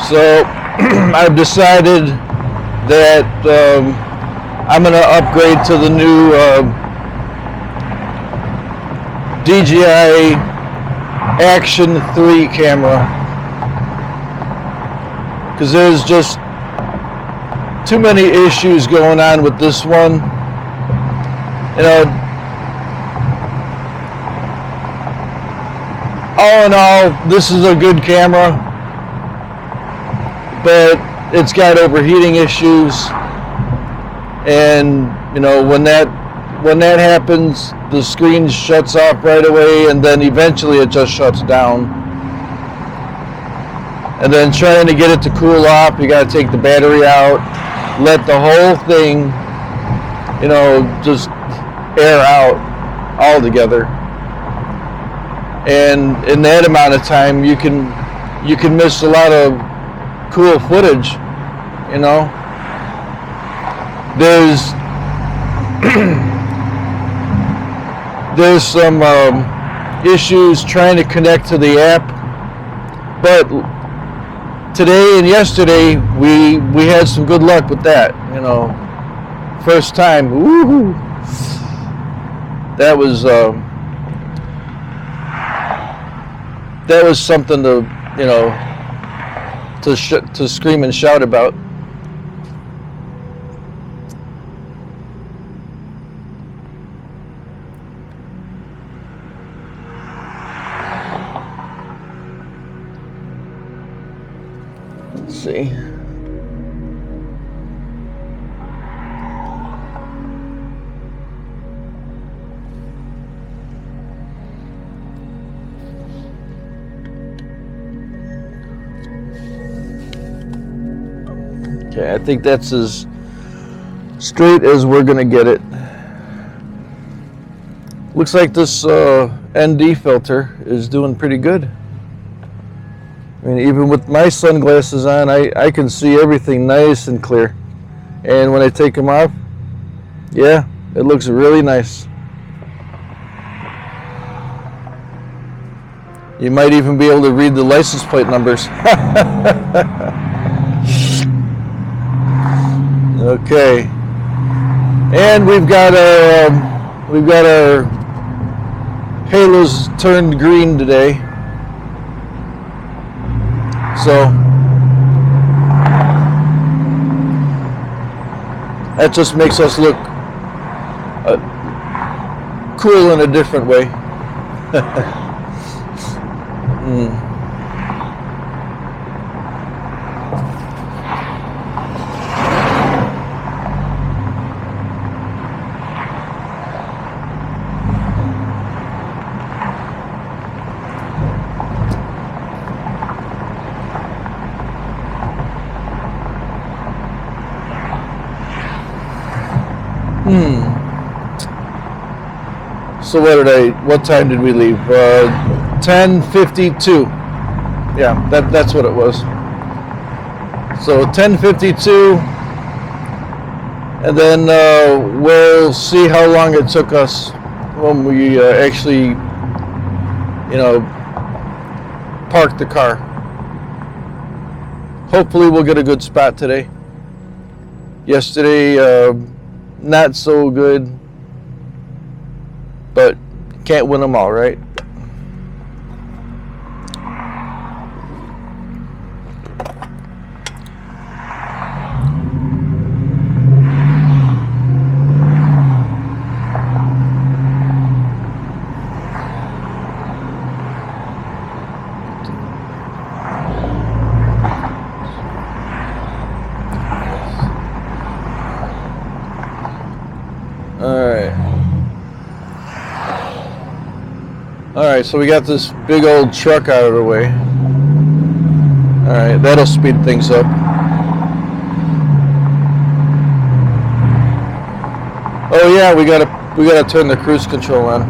So I've decided that I'm going to upgrade to the new DJI Action 3 camera, because there's just too many issues going on with this one. You know, all in all, this is a good camera, but it's got overheating issues, and you know, when that happens, the screen shuts off right away, and then eventually it just shuts down. And then trying to get it to cool off, you got to take the battery out, let the whole thing, you know, just air out altogether. And in that amount of time, you can miss a lot of cool footage. You know, there's some issues trying to connect to the app, but today and yesterday we had some good luck with that. You know, first time, woohoo! That was something to, you know, to scream and shout about. Let's see. Okay, I think that's as straight as we're gonna get it. Looks like this ND filter is doing pretty good. I mean, even with my sunglasses on, I can see everything nice and clear. And when I take them off, yeah, it looks really nice. You might even be able to read the license plate numbers. Okay, and we've got our halos turned green today, so that just makes us look cool in a different way. So what time did we leave? 10:52. Yeah, that's what it was. So 10:52, and then we'll see how long it took us when we actually, you know, park the car. Hopefully we'll get a good spot today. Yesterday, not so good, but can't win them all, right? Alright, so we got this big old truck out of the way. Alright, that'll speed things up. Oh yeah, we gotta turn the cruise control on.